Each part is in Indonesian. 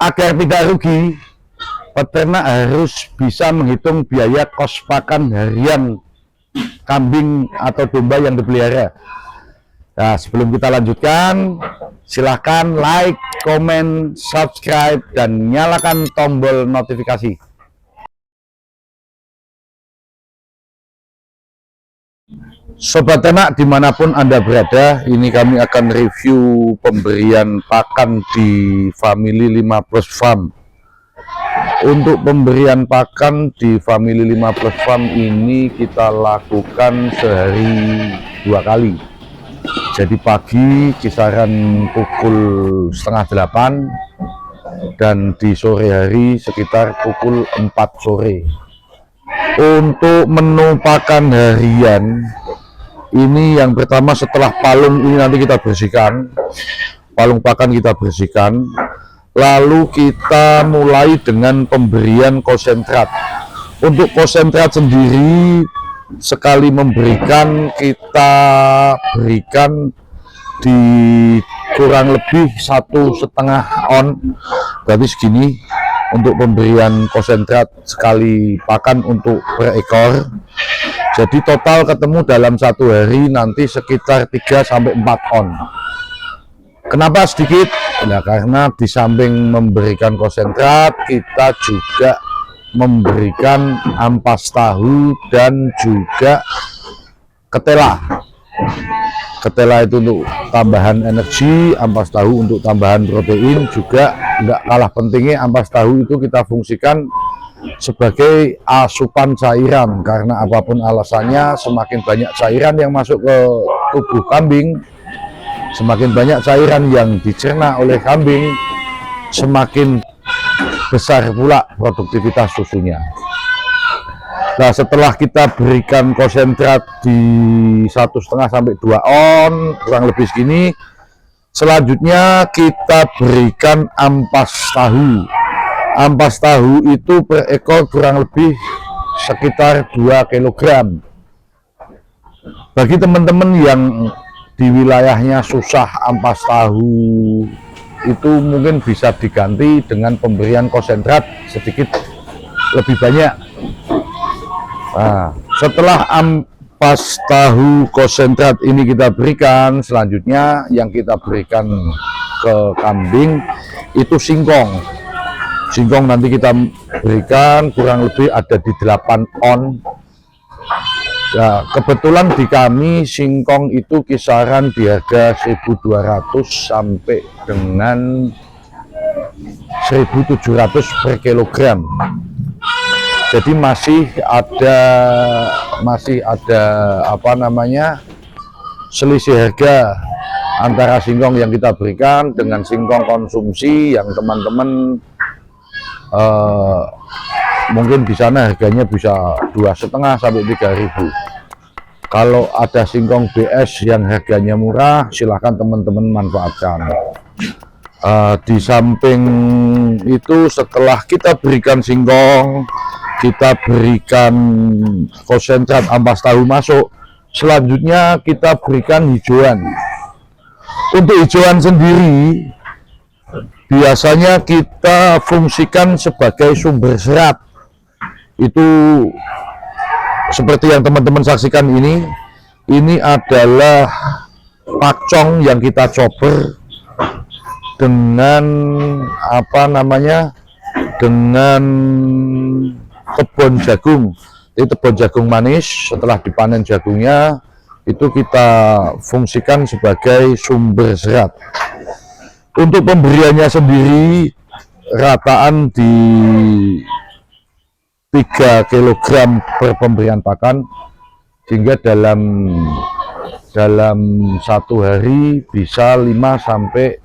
Agar tidak rugi, peternak harus bisa menghitung biaya kos pakan harian kambing atau domba yang dipelihara. Nah, sebelum kita lanjutkan, silahkan like, komen, subscribe, dan nyalakan tombol notifikasi. Sobat ternak dimanapun Anda berada, ini kami akan review pemberian pakan di Family 5 Plus Farm. Untuk pemberian pakan di Family 5 Plus Farm ini kita lakukan sehari 2 kali. Jadi pagi kisaran pukul setengah 8 dan di sore hari sekitar pukul 4 sore. Untuk menu pakan harian ini yang pertama, setelah palung ini nanti kita bersihkan, palung pakan kita bersihkan, lalu kita mulai dengan pemberian konsentrat. Untuk konsentrat sendiri, sekali memberikan kita berikan di kurang lebih 1,5 on, berarti segini untuk pemberian konsentrat sekali pakan untuk per ekor. Jadi total ketemu dalam satu hari nanti sekitar 3-4 on. Kenapa sedikit? Nah, karena di samping memberikan konsentrat, kita juga memberikan ampas tahu dan juga ketela. Ketela itu untuk tambahan energi, ampas tahu untuk tambahan protein. Juga enggak kalah pentingnya, ampas tahu itu kita fungsikan sebagai asupan cairan, karena apapun alasannya, semakin banyak cairan yang masuk ke tubuh kambing, semakin banyak cairan yang dicerna oleh kambing, semakin besar pula produktivitas susunya. Nah, setelah kita berikan konsentrat di 1,5 sampai 2 on, kurang lebih segini, selanjutnya kita berikan ampas tahu. Ampas tahu itu per ekor kurang lebih sekitar 2 kg. Bagi teman-teman yang di wilayahnya susah ampas tahu, itu mungkin bisa diganti dengan pemberian konsentrat sedikit lebih banyak. Nah, setelah ampas tahu konsentrat ini kita berikan, selanjutnya yang kita berikan ke kambing itu singkong. Singkong nanti kita berikan kurang lebih ada di 8 on. Nah, kebetulan di kami singkong itu kisaran di harga 1.200 sampai dengan 1.700 per kilogram. Jadi masih ada apa namanya, selisih harga antara singkong yang kita berikan dengan singkong konsumsi yang teman-teman mungkin di sana harganya bisa 2,5 sampai 3.000. Kalau ada singkong BS yang harganya murah, silahkan teman-teman manfaatkan. Di samping itu, setelah kita berikan singkong, kita berikan konsentrat ampas tahu masuk, selanjutnya kita berikan hijauan. Untuk hijauan sendiri biasanya kita fungsikan sebagai sumber serat. Itu seperti yang teman-teman saksikan ini adalah pakcong yang kita cober dengan apa namanya, dengan tebon jagung. Ini tebon jagung manis. Setelah dipanen jagungnya, itu kita fungsikan sebagai sumber serat. Untuk pemberiannya sendiri rataan di 3 kg per pemberian pakan, sehingga dalam satu hari bisa 5 sampai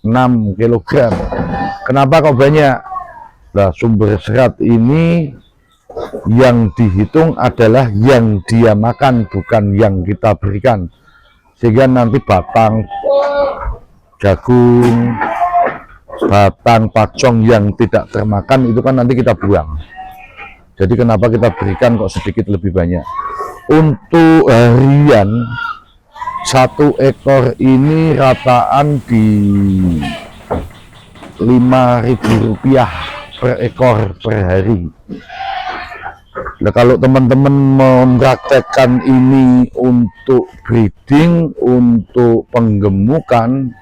6 kg. Kenapa kok banyak? Nah, sumber serat ini yang dihitung adalah yang dia makan, bukan yang kita berikan, sehingga nanti batang jagung, batang pakcong yang tidak termakan itu kan nanti kita buang. Jadi kenapa kita berikan kok sedikit lebih banyak. Untuk harian, 1 ekor ini rataan di Rp5.000 per ekor per hari. Nah, kalau teman-teman mempraktekkan ini untuk breeding, untuk penggemukan,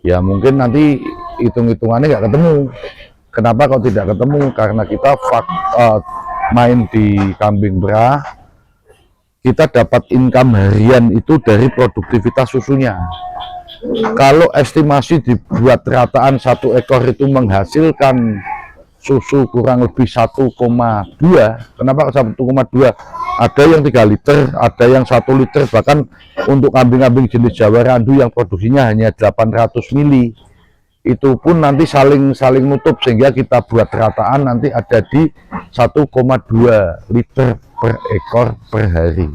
ya mungkin nanti hitung-hitungannya nggak ketemu. Kenapa kok tidak ketemu? Karena kita main di kambing perah, kita dapat income harian itu dari produktivitas susunya. Kalau estimasi dibuat rataan satu ekor itu menghasilkan susu kurang lebih 1,2. Kenapa 1,2? Ada yang 3 liter, ada yang 1 liter, bahkan untuk kambing-kambing jenis Jawa Randu yang produksinya hanya 800 mili. Itu pun nanti saling nutup, sehingga kita buat rataan nanti ada di 1,2 liter per ekor per hari.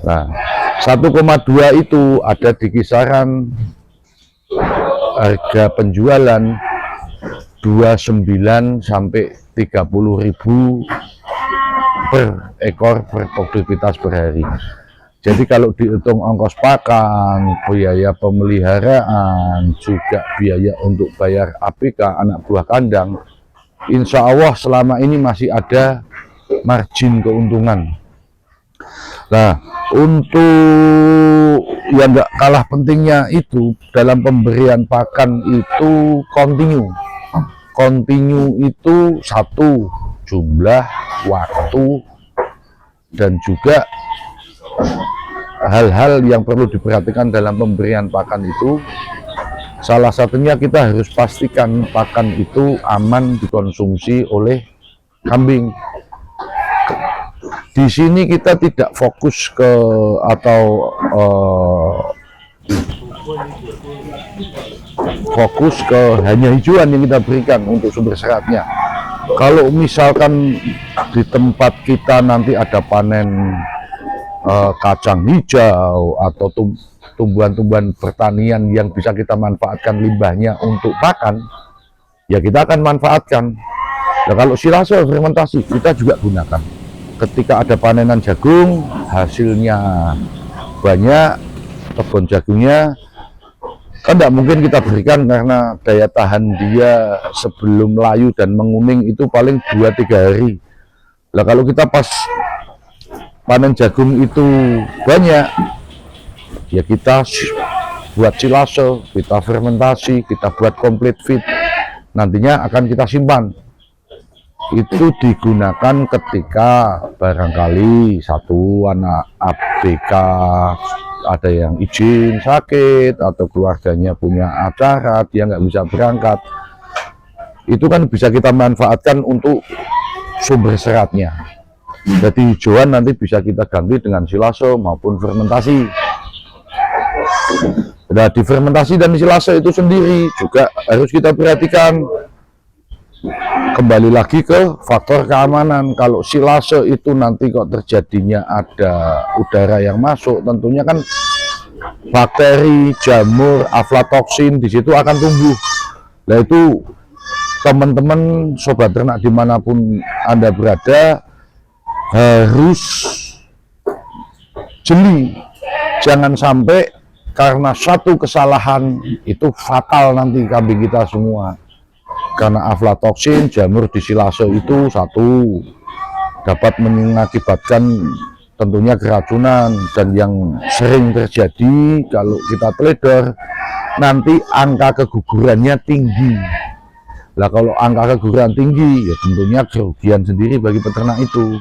Nah, 1,2 itu ada di kisaran harga penjualan 29 sampai 30.000 per ekor per produktivitas per hari. Jadi kalau dihitung ongkos pakan, biaya pemeliharaan, juga biaya untuk bayar APK anak buah kandang, insya Allah selama ini masih ada margin keuntungan. Nah, untuk yang nggak kalah pentingnya itu dalam pemberian pakan itu continue itu satu, jumlah, waktu, dan juga hal-hal yang perlu diperhatikan dalam pemberian pakan itu. Salah satunya kita harus pastikan pakan itu aman dikonsumsi oleh kambing. Di sini kita tidak fokus ke hanya hijauan yang kita berikan untuk sumber seratnya. Kalau misalkan di tempat kita nanti ada panen kacang hijau atau tumbuhan-tumbuhan pertanian yang bisa kita manfaatkan limbahnya untuk pakan, ya kita akan manfaatkan. Nah, kalau silase fermentasi kita juga gunakan. Ketika ada panenan jagung, hasilnya banyak, kebun jagungnya kan tidak mungkin kita berikan, karena daya tahan dia sebelum layu dan menguning itu paling 2-3 hari. Nah, kalau kita pas panen jagung itu banyak, ya kita buat silase, kita fermentasi, kita buat complete feed, nantinya akan kita simpan. Itu digunakan ketika barangkali satu anak ABK ada yang izin sakit atau keluarganya punya acara, dia nggak bisa berangkat, itu kan bisa kita manfaatkan untuk sumber seratnya. Jadi hijauan nanti bisa kita ganti dengan silase maupun fermentasi. Nah, di fermentasi dan silase itu sendiri juga harus kita perhatikan. Kembali lagi ke faktor keamanan. Kalau silase itu nanti kok terjadinya ada udara yang masuk, tentunya kan bakteri, jamur, aflatoksin di situ akan tumbuh. Nah, itu teman-teman sobat ternak dimanapun Anda berada harus jeli, jangan sampai karena satu kesalahan itu fatal nanti kambing kita semua. Karena aflatoksin, jamur di silase itu satu dapat mengakibatkan tentunya keracunan, dan yang sering terjadi kalau kita teledor nanti angka kegugurannya tinggi. Nah, kalau angka keguguran tinggi ya tentunya kerugian sendiri bagi peternak itu.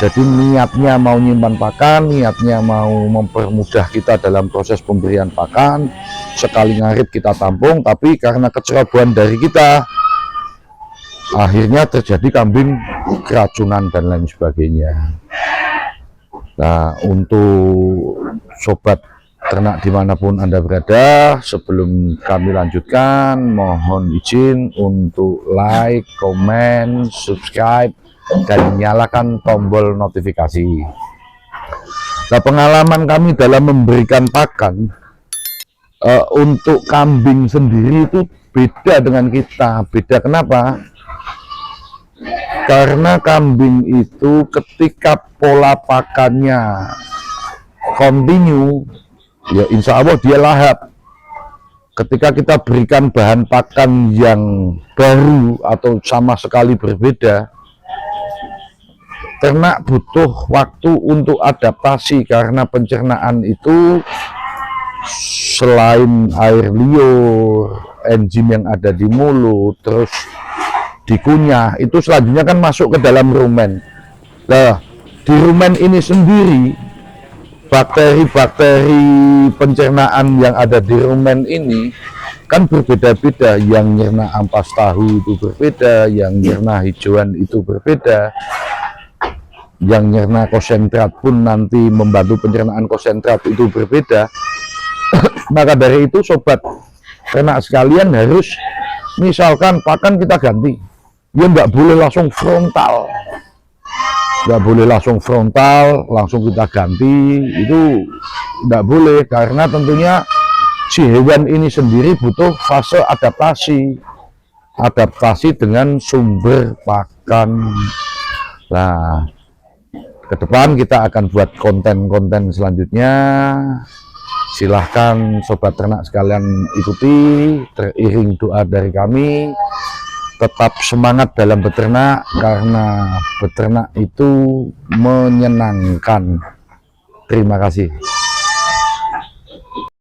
Jadi niatnya mau nyimpan pakan, niatnya mau mempermudah kita dalam proses pemberian pakan, sekali ngarit kita tampung, tapi karena kecerobohan dari kita, akhirnya terjadi kambing keracunan dan lain sebagainya. Nah, untuk sobat ternak dimanapun Anda berada, sebelum kami lanjutkan, mohon izin untuk like, komen, subscribe, dan nyalakan tombol notifikasi. Nah, pengalaman kami dalam memberikan pakan untuk kambing sendiri itu beda dengan kita. Beda kenapa? Karena kambing itu ketika pola pakannya continue, ya insya Allah dia lahap. ketika kita berikan bahan pakan yang baru atau sama sekali berbeda, ternak butuh waktu untuk adaptasi karena pencernaan itu selain air liur, enzim yang ada di mulut, terus dikunyah, itu selanjutnya kan masuk ke dalam rumen. Nah, di rumen ini sendiri, bakteri-bakteri pencernaan yang ada di rumen ini kan berbeda-beda. Yang nyerna ampas tahu itu berbeda, yang nyerna hijauan itu berbeda, yang nyerna konsentrat pun nanti membantu pencernaan konsentrat itu berbeda. Maka dari itu sobat ternak sekalian, harus misalkan pakan kita ganti, ya nggak boleh langsung frontal, langsung kita ganti, itu nggak boleh, karena tentunya si hewan ini sendiri butuh fase adaptasi dengan sumber pakan. Nah, ke depan kita akan buat konten-konten selanjutnya. Silahkan sobat ternak sekalian ikuti, teriring doa dari kami. Tetap semangat dalam beternak, karena beternak itu menyenangkan. Terima kasih.